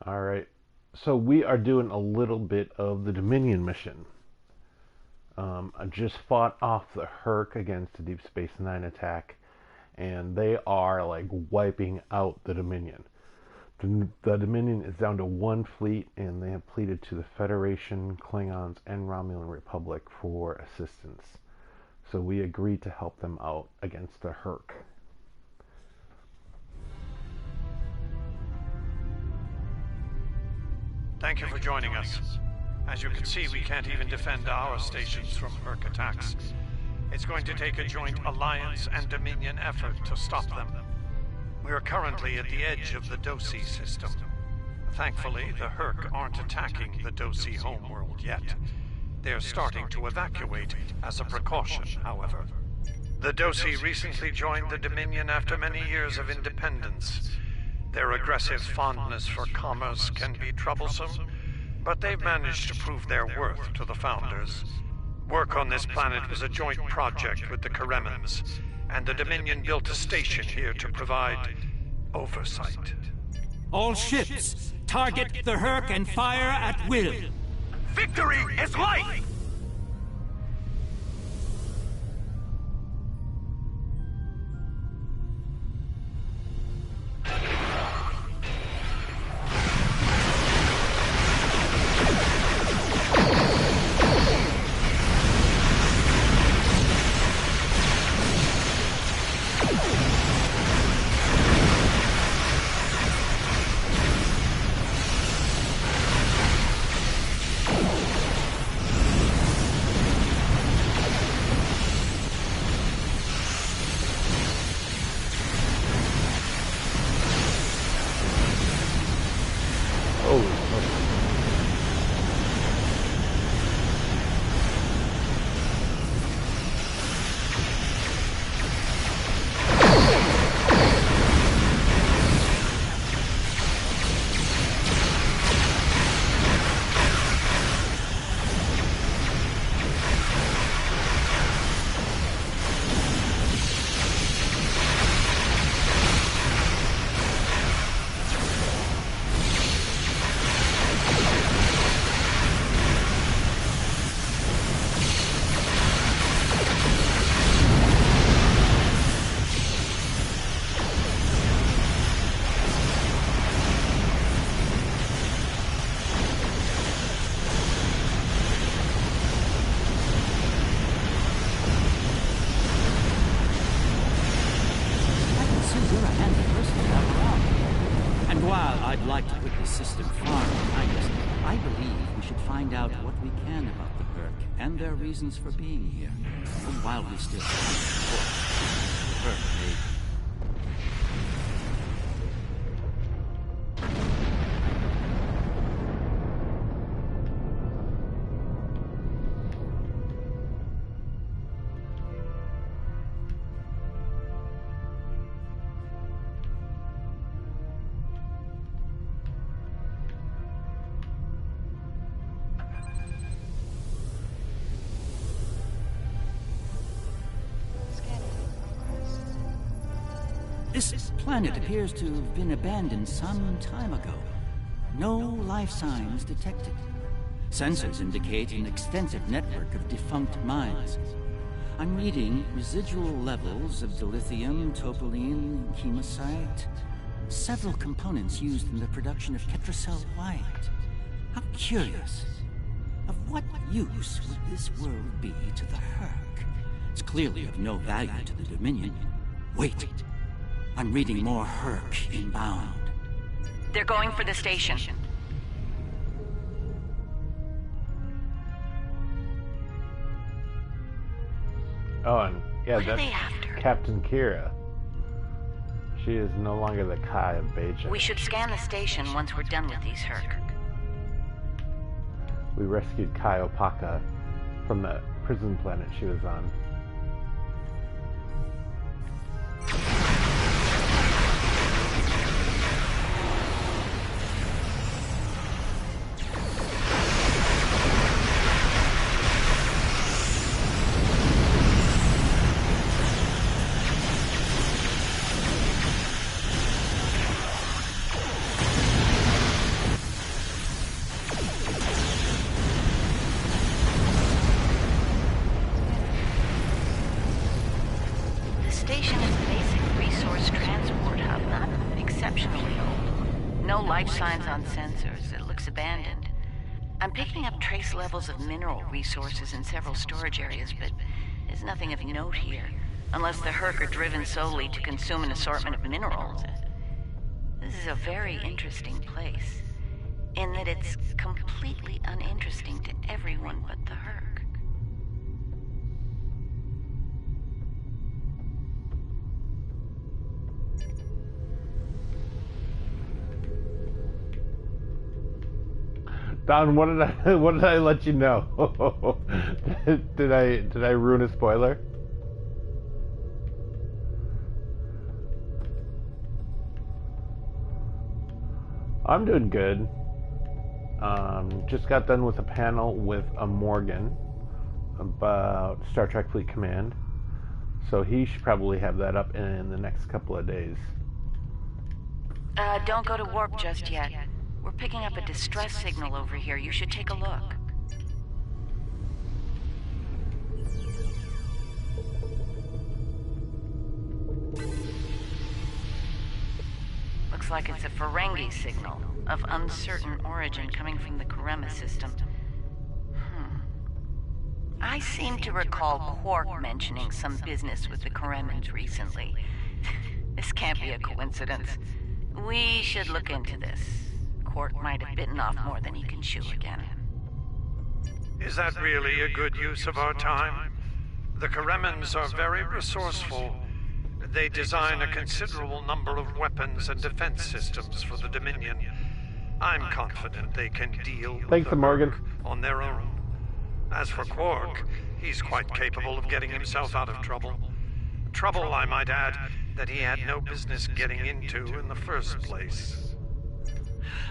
All right. So we are doing a little bit of the Dominion mission. I just fought off the Herc against the Deep Space Nine attack, and they are like wiping out the Dominion. The Dominion is down to one fleet, and they have pleaded to the Federation, Klingons, and Romulan Republic for assistance. So we agreed to help them out against the Herc. Thank you for joining us. As you can see, we can't even defend our stations from Herc attacks. It's going to take a joint Alliance and Dominion effort to stop them. We are currently at the edge of the Dosi system. Thankfully, the Herc aren't attacking the Dosi homeworld yet. They're starting to evacuate as a precaution, however. The Dosi recently joined the Dominion after many years of independence. Their aggressive fondness for commerce can be troublesome, but they've managed to prove their worth to the Founders. Work on this planet was a joint project with the Karemans, and the Dominion built a station here to provide oversight. All ships, target the Herc and fire at will. Victory is life! Holy smoke. I can see you're a handy person to have around. And while I'd like to put this system far behind us, I believe we should find out what we can about the Herc and their reasons for being here. While we still can, of course. The Herc may This planet appears to have been abandoned some time ago. No life signs detected. Sensors indicate an extensive network of defunct mines. I'm reading residual levels of dilithium, topoline, chemosite. Several components used in the production of Ketracel White. How curious. Of what use would this world be to the Herc? It's clearly of no value to the Dominion. Wait. I'm reading more Herc inbound. They're going for the station. Oh, and yeah, What are that's they after? Captain Kira. She is no longer the Kai of Beijing. We should scan the station once we're done with these Herc. We rescued Kai Opaka from the prison planet she was on. No life signs on sensors. It looks abandoned. I'm picking up trace levels of mineral resources in several storage areas, but there's nothing of note here. Unless the Herc are driven solely to consume an assortment of minerals. This is a very interesting place, in that it's completely uninteresting to everyone but the Herc. Don, what did I let you know? did I ruin a spoiler? I'm doing good. Just got done with a panel with a Morgan about Star Trek Fleet Command. So he should probably have that up in the next couple of days. Don't go to warp just yet. We're picking up a distress signal over here. You should take a look. Looks like it's a Ferengi signal of uncertain origin coming from the Karema system. I seem to recall Quark mentioning some business with the Karemans recently. This can't be a coincidence. We should look into this. Quark might have bitten off more than he can chew again. Is that really a good use of our time? The Karemans are very resourceful. They design a considerable number of weapons and defense systems for the Dominion. I'm confident they can deal with the Morgan. Herc on their own. As for Quark, he's quite capable of getting himself out of trouble. Trouble, I might add, that he had no business getting into in the first place.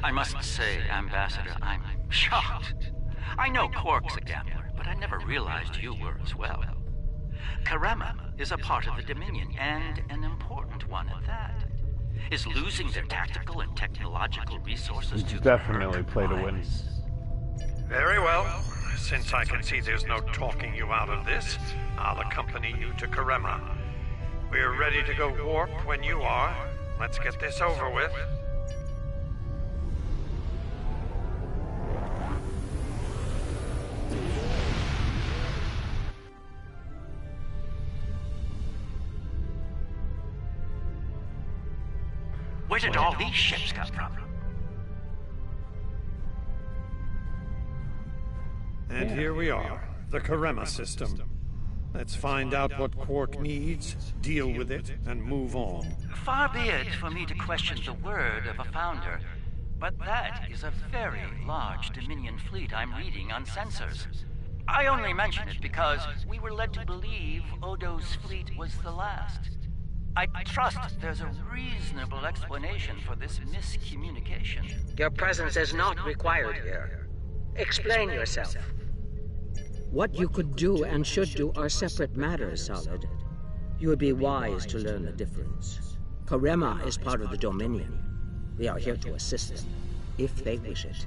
I must say, Ambassador, I'm shocked. I know Quark's a gambler, but I never realized you were as well. Karema is a part of the Dominion, and an important one at that. Is losing their tactical and technological resources to definitely play to win. Very well. Since I can see there's no talking you out of this, I'll accompany you to Karema. We're ready to go warp when you are. Let's get this over with. Where did all these ships come from? And here we are, the Karema system. Let's find out what Quark needs, deal with it, and move on. Far be it for me to question the word of a founder, but that is a very large Dominion fleet I'm reading on sensors. I only mention it because we were led to believe Odo's fleet was the last. I trust there's a reasonable explanation for this miscommunication. Your presence is not required here. Explain yourself. What you could do and should do are separate matters, Solid. You would be wise to learn the difference. Karema is part of the Dominion. We are here to assist them, if they wish it.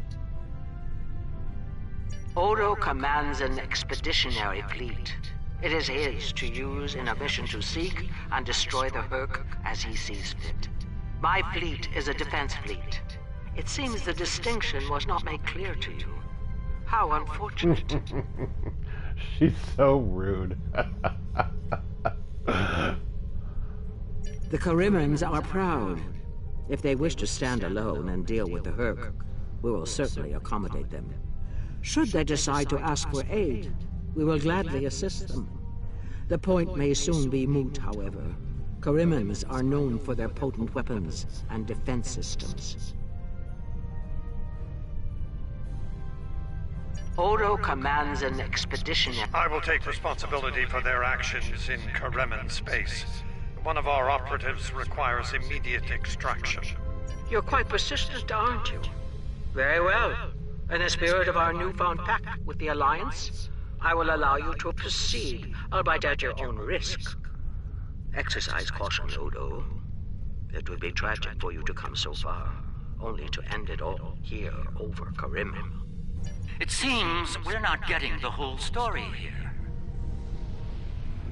Odo commands an expeditionary fleet. It is his to use in a mission to seek and destroy the Herc as he sees fit. My fleet is a defense fleet. It seems the distinction was not made clear to you. How unfortunate. She's so rude. The Karemans are proud. If they wish to stand alone and deal with the Herc, we will certainly accommodate them. Should they decide to ask for aid, we will gladly assist them. The point may soon be moot, however. Karemans are known for their potent weapons and defense systems. Odo commands an expeditionary... I will take responsibility for their actions in Kareman space. One of our operatives requires immediate extraction. You're quite persistent, aren't you? Very well. In the spirit of our newfound pact with the Alliance, I will allow you to proceed, albeit at your own risk. Exercise caution, Odo. It would be tragic for you to come so far, only to end it all here over Karema. It seems we're not getting the whole story here.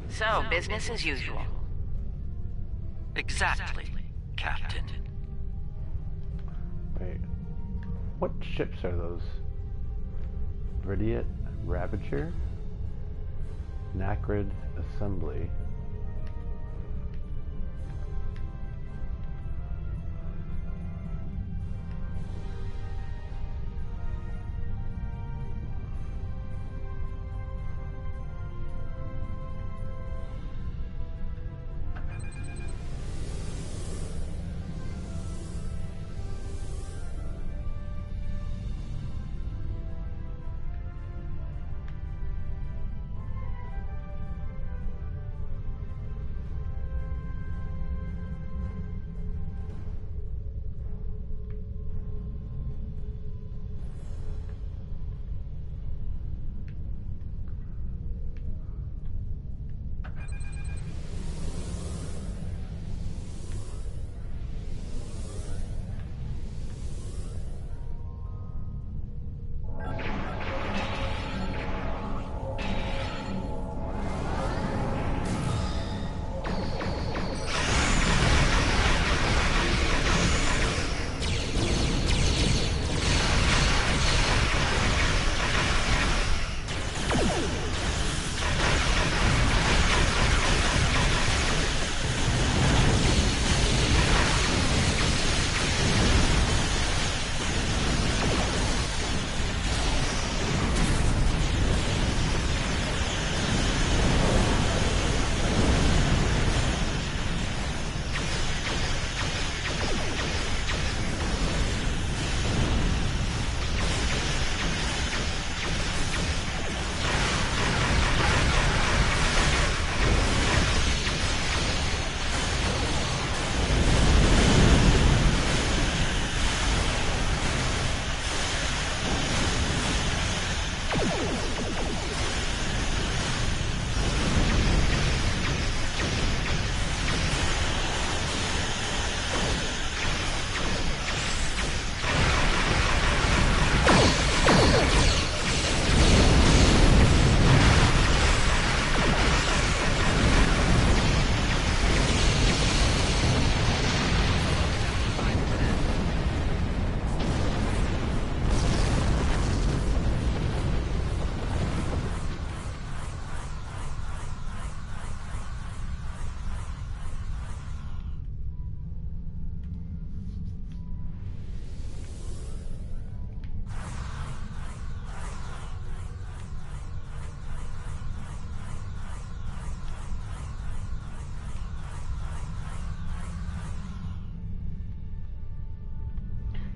So, business as usual. Exactly, Captain. What ships are those? Viridian Ravager? Nacrid Assembly.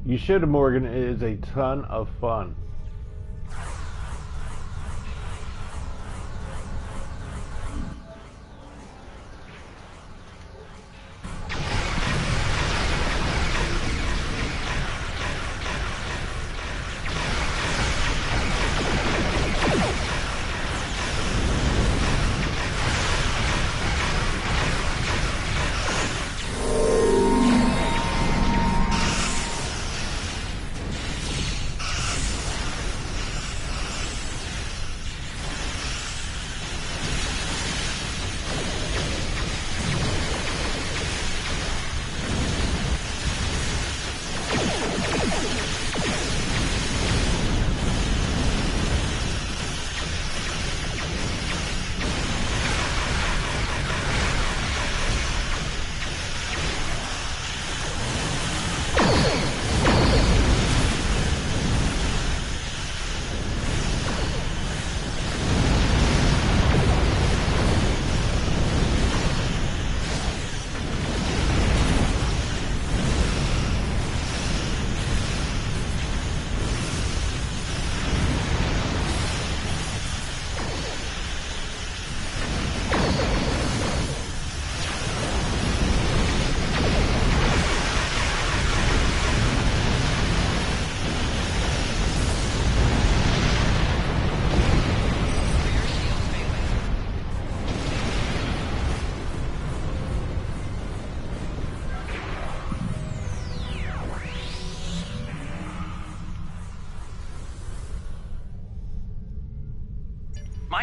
You should, Morgan. It is a ton of fun.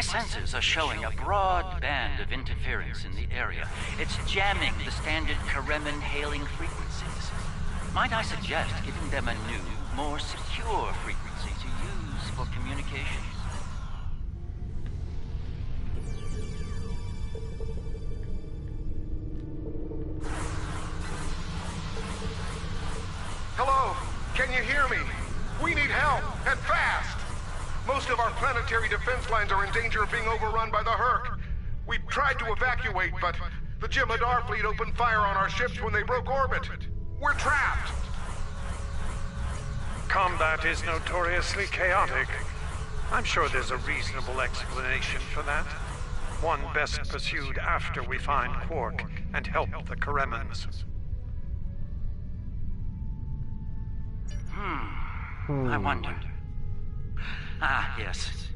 My sensors are showing a broad band of interference in the area. It's jamming the standard Karemin hailing frequencies. Might I suggest giving them a new, more secure frequency to use for communication? Hello? Can you hear me? We need help, and fast! Most of our planetary defense lines are in danger of being overrun by the Herc. We tried to evacuate, but the Jem'Hadar fleet opened fire on our ships when they broke orbit. We're trapped! Combat is notoriously chaotic. I'm sure there's a reasonable explanation for that. One best pursued after we find Quark and help the Karemans. I wonder. Ah, yes.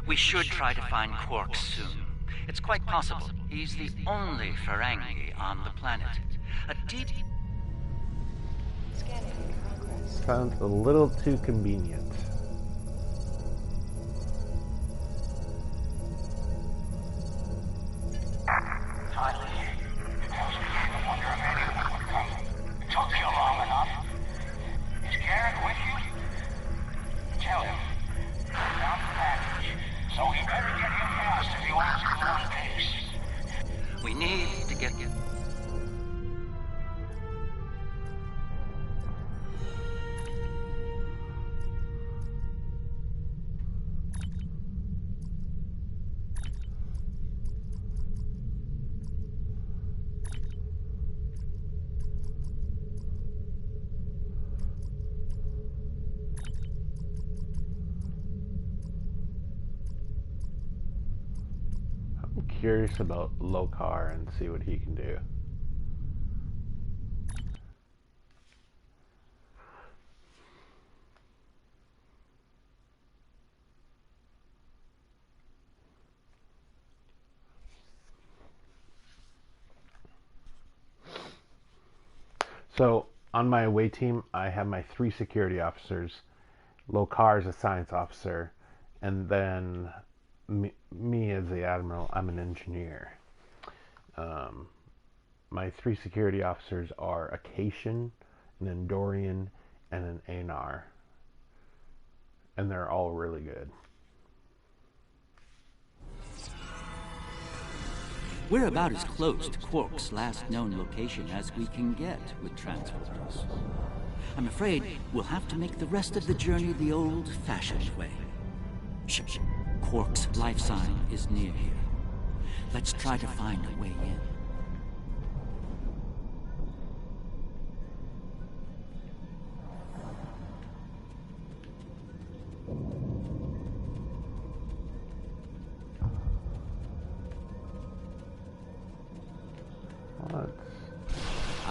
We should try to find Quark soon. It's quite possible he's the only Ferengi on the planet. A deep... Sounds a little too convenient. Finally, it tells me the wonder of anyone would come. It took you long enough. Is Garrett with you? Tell him. I found the package, so he better get here fast if he wants to go on pace. We need to get... I'm curious about Lokar and see what he can do. So, on my away team, I have my 3 security officers. Lokar is a science officer, and then me as the admiral, I'm an engineer. My 3 security officers are a Cation, an Andorian, and an Anar. And they're all really good. We're about as close to Quark's last known location as we can get with transporters. I'm afraid we'll have to make the rest of the journey the old-fashioned way. Quark's life sign is near here. Let's try to find a way in.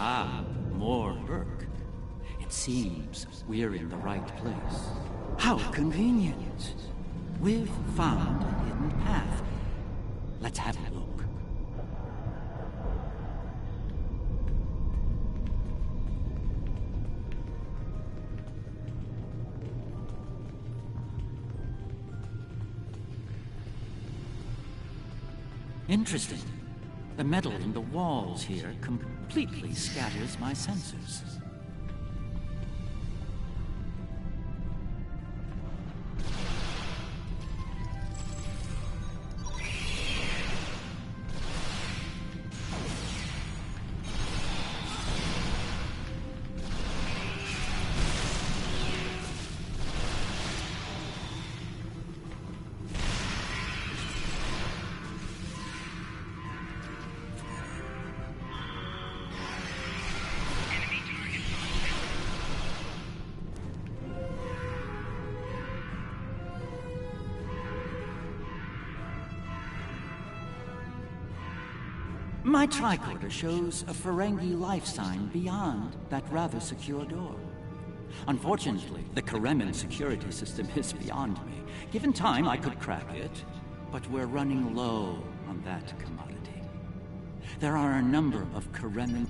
Ah, more Herc. It seems we're in the right place. How convenient. We've found a hidden path. Let's have a look. Interesting. The metal in the walls here completely scatters my sensors. My tricorder shows a Ferengi life sign beyond that rather secure door. Unfortunately, the Kareman security system is beyond me. Given time, I could crack it, but we're running low on that commodity. There are a number of Kareman...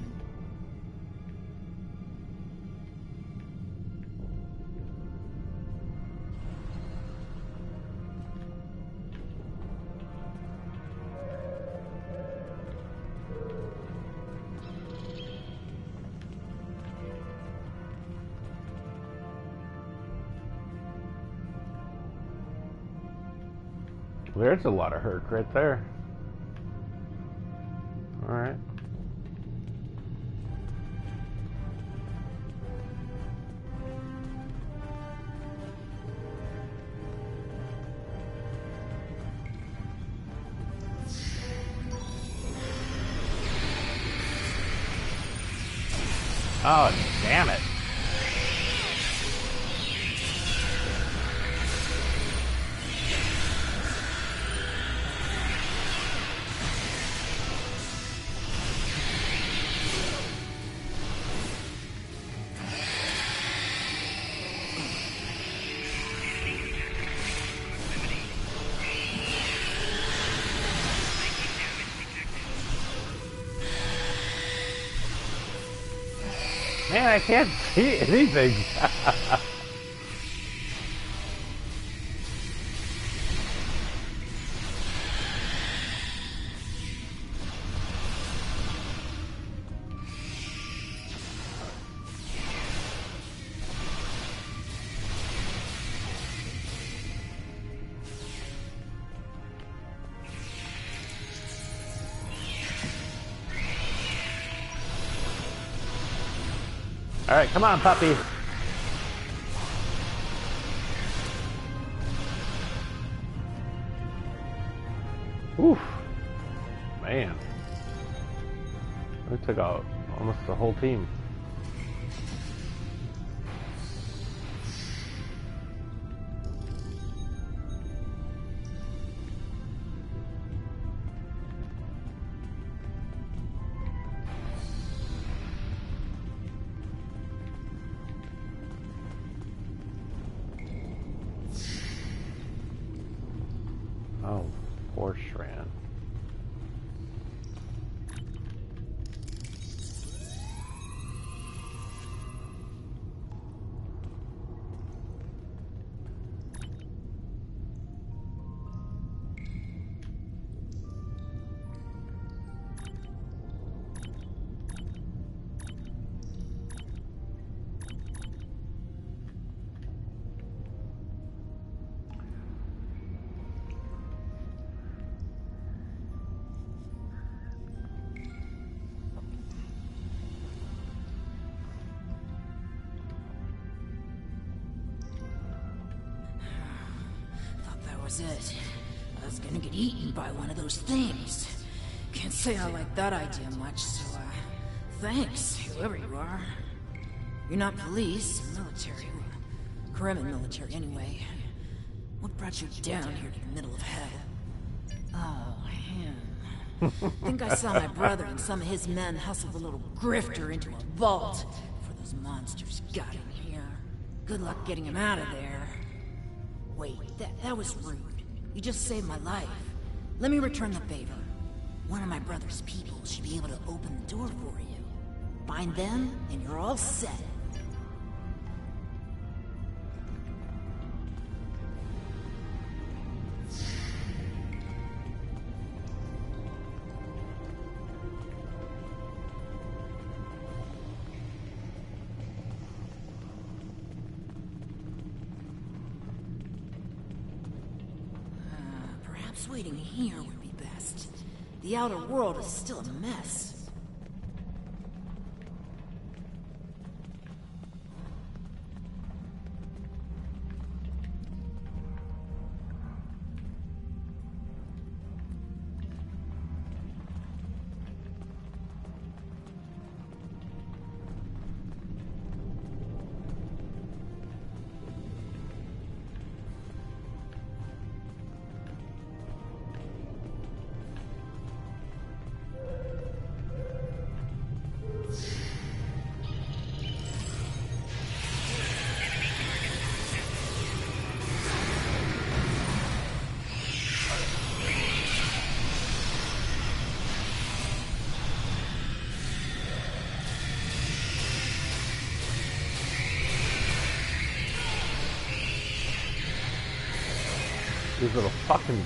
There's a lot of Herc right there. Alright. Oh, damn it. Man, I can't see anything. All right, come on, puppy. Oof. Man. We took out almost the whole team. Oh, poor Shran. Was it. I was gonna get eaten by one of those things. Can't say I like that idea much, so, thanks, whoever you are. You're not police, military. Kremen military, anyway. What brought you down here to the middle of hell? Oh, him. Think I saw my brother and some of his men hustle the little grifter into a vault before those monsters got in here. Good luck getting him out of there. Wait, that was rude. You just saved my life. Let me return the favor. One of my brother's people should be able to open the door for you. Find them, and you're all set. Waiting here would be best. The outer world is still a mess. These little fucking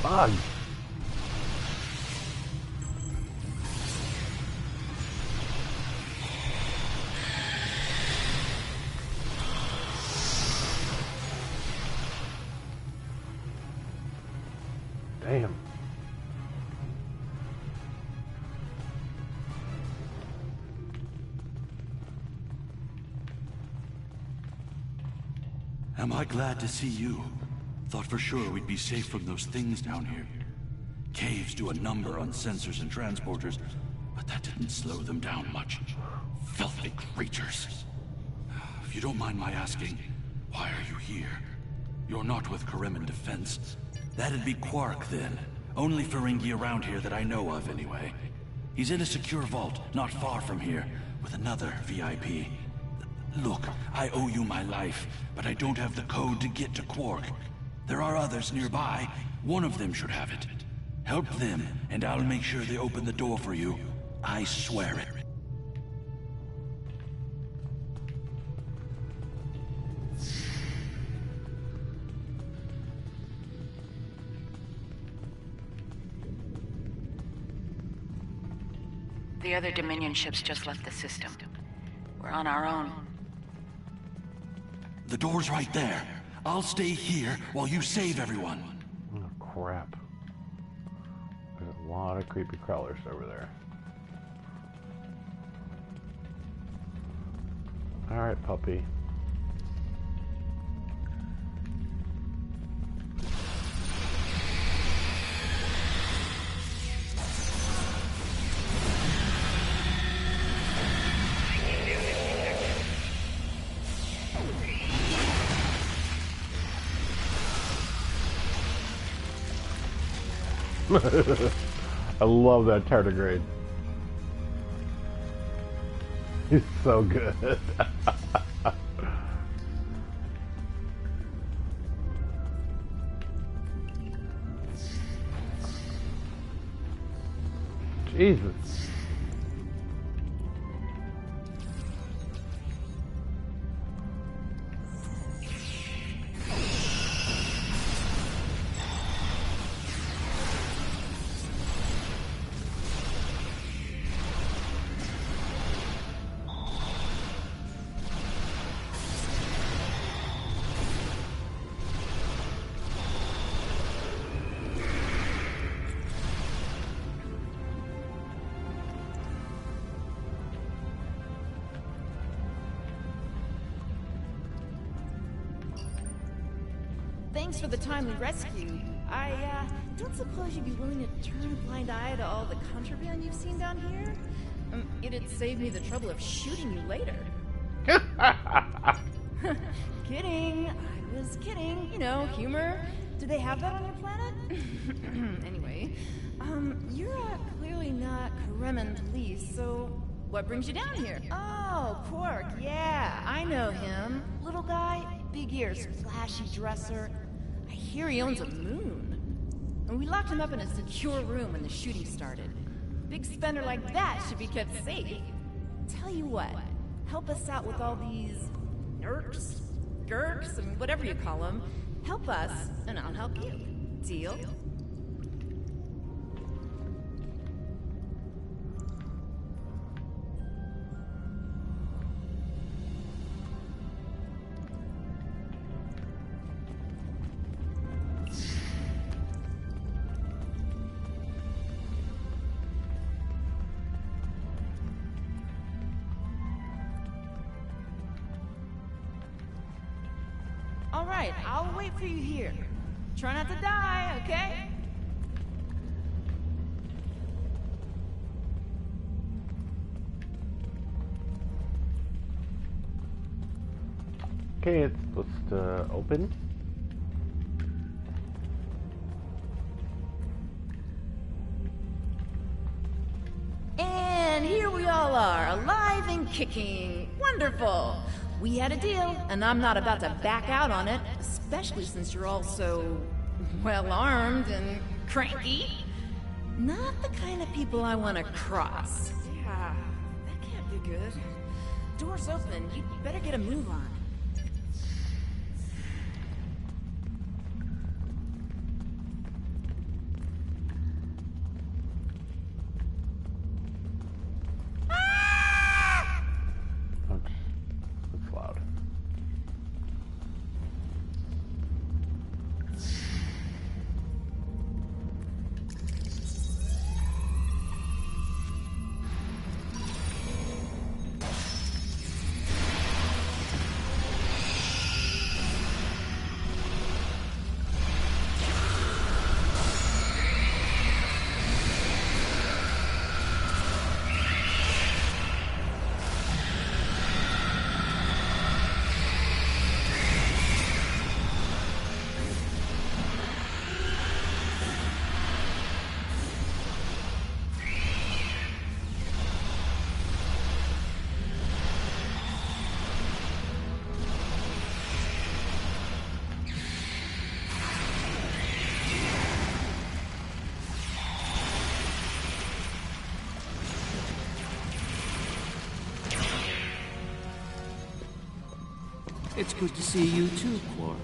bugs. Damn. Am I glad to see you? Thought for sure we'd be safe from those things down here. Caves do a number on sensors and transporters, but that didn't slow them down much. Filthy creatures. If you don't mind my asking, why are you here? You're not with Karemen Defense. That'd be Quark, then. Only Ferengi around here that I know of, anyway. He's in a secure vault, not far from here, with another VIP. Look, I owe you my life, but I don't have the code to get to Quark. There are others nearby. One of them should have it. Help them, and I'll make sure they open the door for you. I swear it. The other Dominion ships just left the system. We're on our own. The door's right there. I'll stay here while you save everyone. Oh, crap. There's a lot of creepy crawlers over there. Alright, puppy. I love that tardigrade. He's so good. Jesus. Thanks for the timely rescue. I don't suppose you'd be willing to turn a blind eye to all the contraband you've seen down here? It'd save me the trouble of shooting you later. Kidding. I was kidding. You know, humor. Do they have that on your planet? Anyway, you're clearly not Karemen police, so what brings you down here? Oh, Quark, yeah, I know him. Little guy, big ears, flashy dresser. I hear he owns a moon. And we locked him up in a secure room when the shooting started. Big spender like that should be kept safe. Tell you what, help us out with all these nerks, gurks, and whatever you call them. Help us, and I'll help you. Deal? All right, I'll wait for you here. Try not to die, okay? Okay, it's supposed to open. And here we all are, alive and kicking. Wonderful. We had a deal, and I'm not about to back out on it, especially since you're all so well-armed and cranky. Not the kind of people I want to cross. Yeah, that can't be good. Door's open. You better get a move on. That's loud. It's good to see you too, Quark.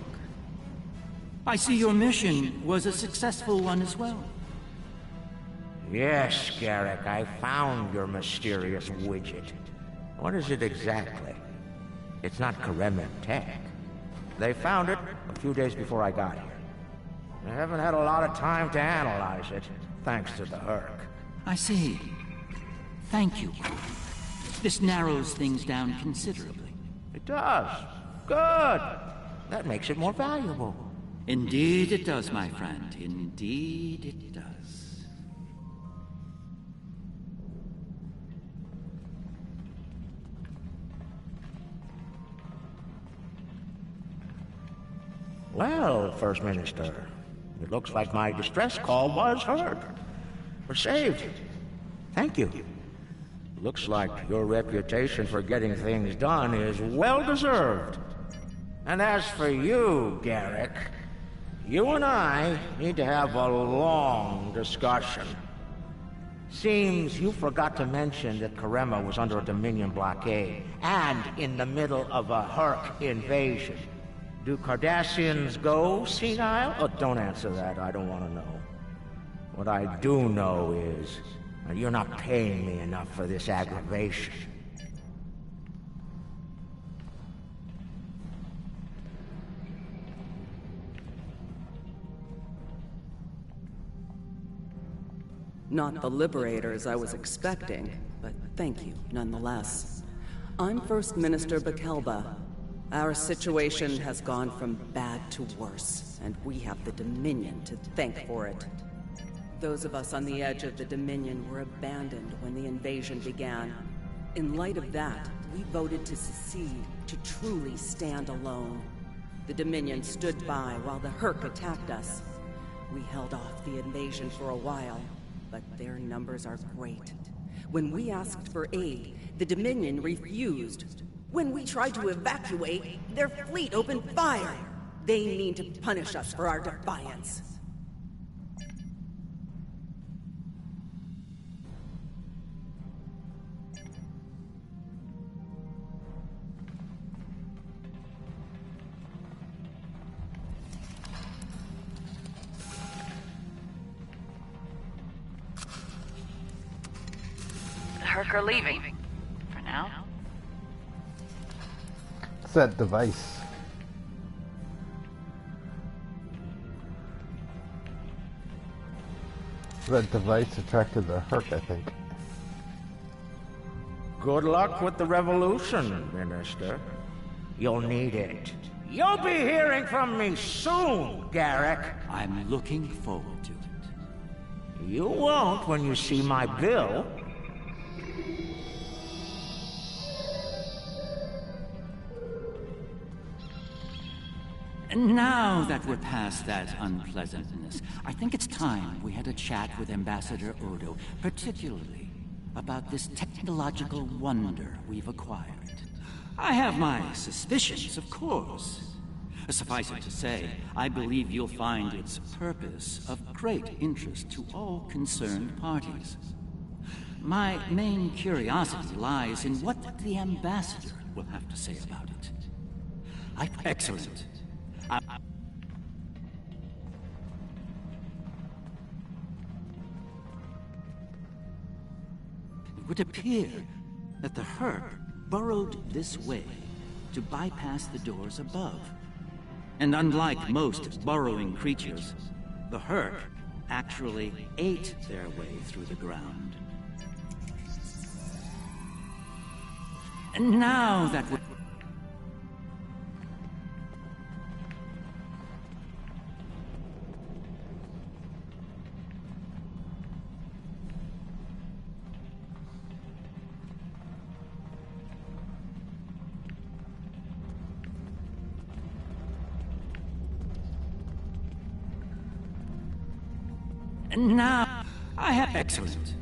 I see your mission was a successful one as well. Yes, Garrick, I found your mysterious widget. What is it exactly? It's not Karemen tech. They found it a few days before I got here. I haven't had a lot of time to analyze it, thanks to the Herc. I see. Thank you, Quark. This narrows things down considerably. It does. Good. That makes it more valuable. Indeed it does, my friend. Indeed it does. Well, First Minister, it looks like my distress call was heard. We're saved. Thank you. Looks like your reputation for getting things done is well-deserved. And as for you, Garrick, you and I need to have a long discussion. Seems you forgot to mention that Karema was under a Dominion blockade, and in the middle of a Herc invasion. Do Cardassians go senile? Oh, don't answer that, I don't want to know. What I do know is, you're not paying me enough for this aggravation. Not the liberators I was expecting, but thank you nonetheless. I'm First Minister Bekelba. Our situation has gone from bad to worse, and we have the Dominion to thank for it. Those of us on the edge of the Dominion were abandoned when the invasion began. In light of that, we voted to secede, to truly stand alone. The Dominion stood by while the Herc attacked us. We held off the invasion for a while, but their numbers are great. When we asked for aid, the Dominion refused. When we tried to evacuate, their fleet opened fire. They mean to punish us for our defiance. The Herc are leaving. For now. It's that device. That device attracted the Herc, I think. Good luck with the revolution, Minister. You'll need it. You'll be hearing from me soon, Garrick. I'm looking forward to it. You won't when you see my bill. Now that we're past that unpleasantness, I think it's time we had a chat with Ambassador Odo, particularly about this technological wonder we've acquired. I have my suspicions, of course. Suffice it to say, I believe you'll find its purpose of great interest to all concerned parties. My main curiosity lies in what the Ambassador will have to say about it. Excellent. It would appear that the Herc burrowed this way to bypass the doors above. And unlike most burrowing creatures, the Herc actually ate their way through the ground. And now that we're... And now, I have... Excellent.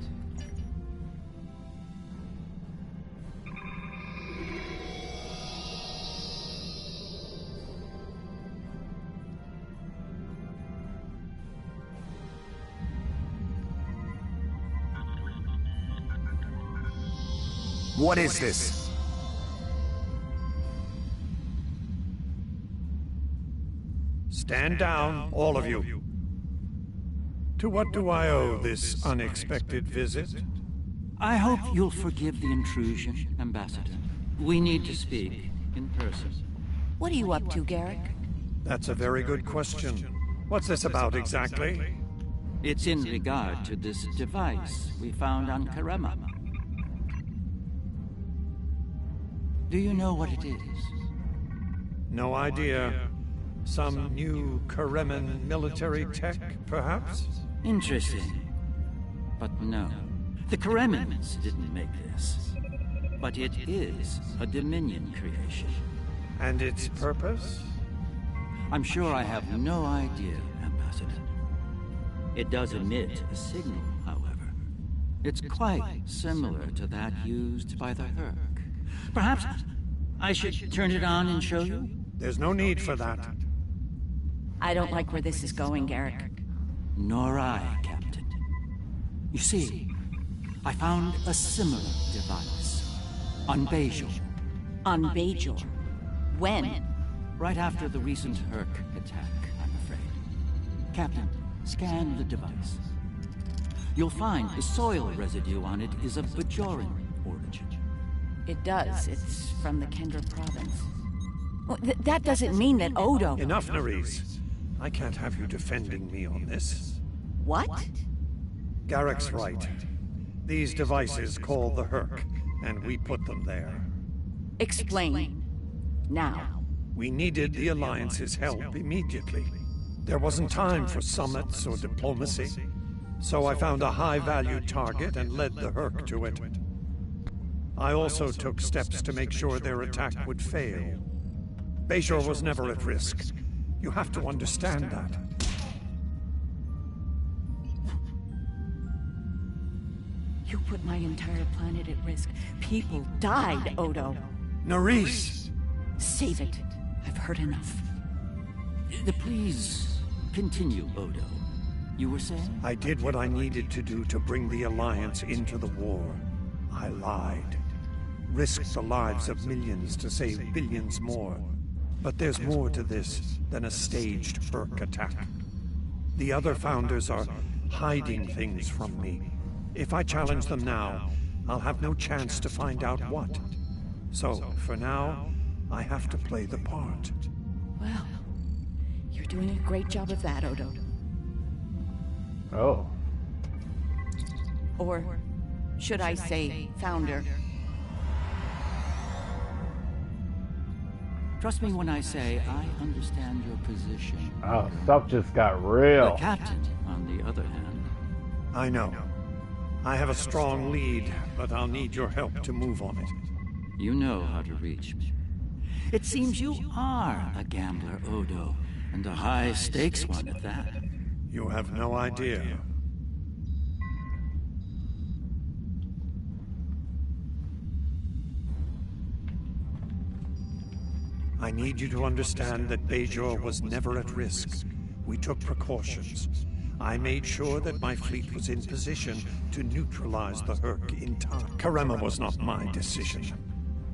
What is this? Stand down, all of you. To what do I owe this unexpected visit? I hope you'll forgive the intrusion, Ambassador. We need to speak in person. What are you up to, Garrick? That's a very good question. What's this about exactly? It's in regard to this device we found on Karema. Do you know what it is? No idea. Some new Kareman military tech, perhaps? Interesting. But no. The Karemans didn't make this. But it is a Dominion creation. And its purpose? I'm sure I have no idea, Ambassador. It does emit a signal, however. It's quite similar to that used by the Herc. Perhaps I should turn it on and show you? There's no need for that. I don't like where this is going, Garrick. Nor I, Captain. You see, I found a similar device on Bajor. On Bajor? When? Right after the recent Herc attack, I'm afraid. Captain, scan the device. You'll find the soil residue on it is of Bajoran origin. It does. It's from the Kendra province. Well, that doesn't mean that Odo... Enough, Nerys. I can't have you defending me on this. What? Garrick's right. These devices call the Herc, and we put them there. Explain. Now. We needed the Alliance's help immediately. There wasn't time for summits or diplomacy, so I found a high-value target and led the Herc to it. I also took steps to make sure their attack would fail. Bajor was never at risk. You have to understand that. You put my entire planet at risk. People died, Odo. Nerys! Save it. I've heard enough. Please continue, Odo. You were saying? I did what I needed to do to bring the Alliance into the war. I lied. Risked the lives of millions to save billions more. But there's more to this than a staged Herc attack. The other Founders are hiding things from me. If I challenge them now, I'll have no chance to find out what. So, for now, I have to play the part. Well, you're doing a great job of that, Odo. Oh. Or should I say, Founder? Trust me when I say I understand your position. Oh, stuff just got real. The Captain, on the other hand... I know. I have a strong lead, but I'll need your help to move on it. You know how to reach me. It seems you are a gambler, Odo, and a high-stakes one at that. You have no idea. I need you to understand that Bajor was never at risk. We took precautions. I made sure that my fleet was in position to neutralize the Herc in time. Karema was not my decision.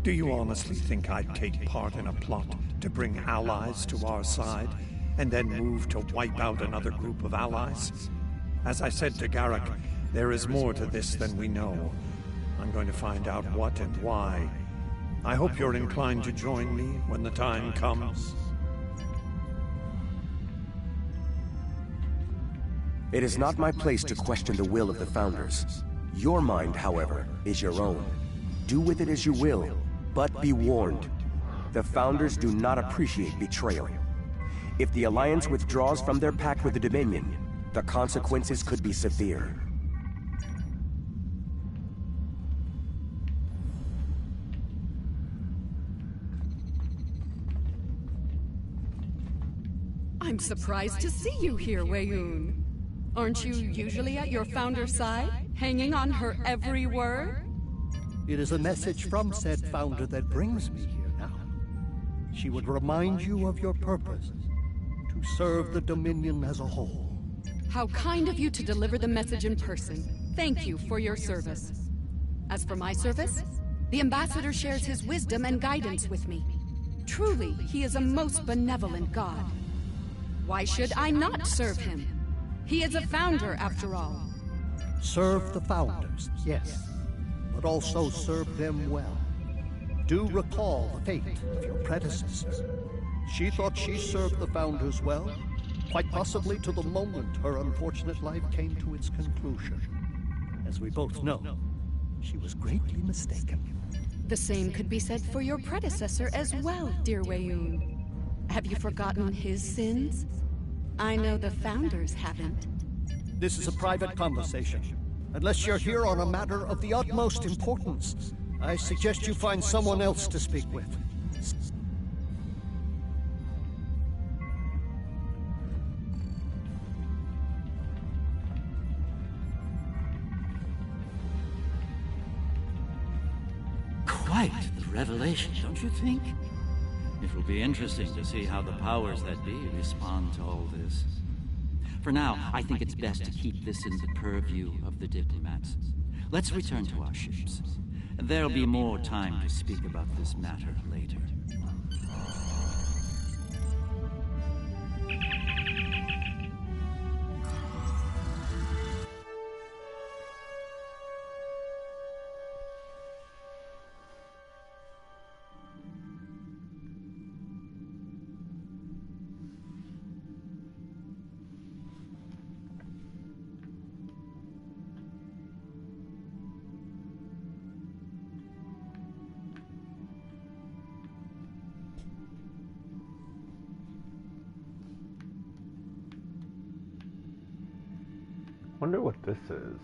Do you honestly think I'd take part in a plot to bring allies to our side, and then move to wipe out another group of allies? As I said to Garrick, there is more to this than we know. I'm going to find out what and why. I hope you're inclined to join me when the time comes. It is not my place to question the will of the Founders. Your mind, however, is your own. Do with it as you will, but be warned. The Founders do not appreciate betrayal. If the Alliance withdraws from their pact with the Dominion, the consequences could be severe. I'm surprised to see you here, Weyoun. Aren't you usually at your Founder's side, hanging on her every word? It is a message from said Founder that brings me here now. She would remind you of your purpose, to serve the Dominion as a whole. How kind of you to deliver the message in person. Thank you for your service. As for my service, the Ambassador shares his wisdom and guidance with me. Truly, he is a most benevolent god. Why should I not serve him? He is a founder, after all. Serve the founders, yes, but also serve them well. Do recall the fate of your predecessors. She thought she served the founders well, quite possibly to the moment her unfortunate life came to its conclusion. As we both know, she was greatly mistaken. The same could be said for your predecessor as well, dear Weyoun. Have you forgotten his sins? I know the founders haven't. This is a private conversation. Unless you're here on a matter of the utmost importance, I suggest you find someone else to speak with. Quite the revelation, don't you think? It will be interesting to see how the powers that be respond to all this. For now, I think it's best to keep this in the purview of the diplomats. Let's return to our ships. There'll be more time to speak about this matter later. Wonder what this is.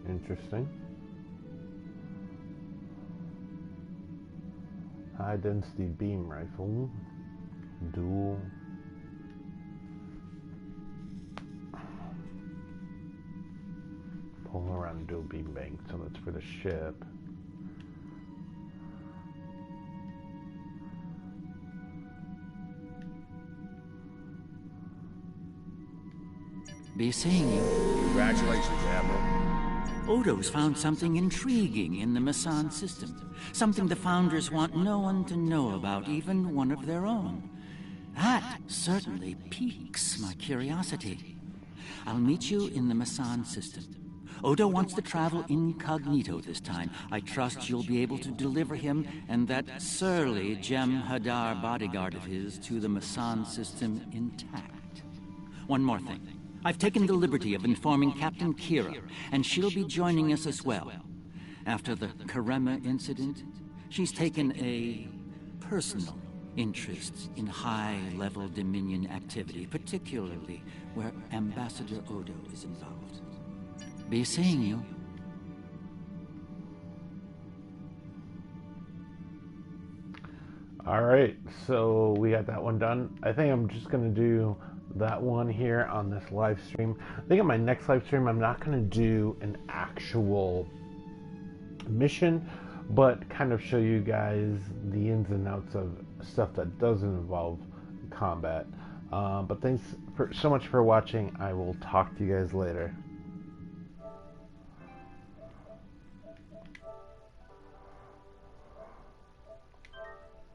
Interesting. High density beam rifle. Dual. Pull around dual beam bank, so that's for the ship. Be seeing you. Congratulations, Admiral. Odo's found something intriguing in the Mesan system. Something the founders want no one to know about, even one of their own. That certainly piques my curiosity. I'll meet you in the Mesan system. Odo wants to travel incognito this time. I trust you'll be able to deliver him and that surly Jem'Hadar bodyguard of his to the Mesan system intact. One more thing. I've taken the liberty of informing Captain Kira, and she'll be joining us as well. After the Karema incident, she's taken a personal interest in high-level Dominion activity, particularly where Ambassador Odo is involved. Be seeing you. All right, so we got that one done. I think I'm just going to do that one here on this live stream. I think on my next live stream, I'm not going to do an actual mission, but kind of show you guys the ins and outs of stuff that doesn't involve combat. But thanks so much for watching. I will talk to you guys later.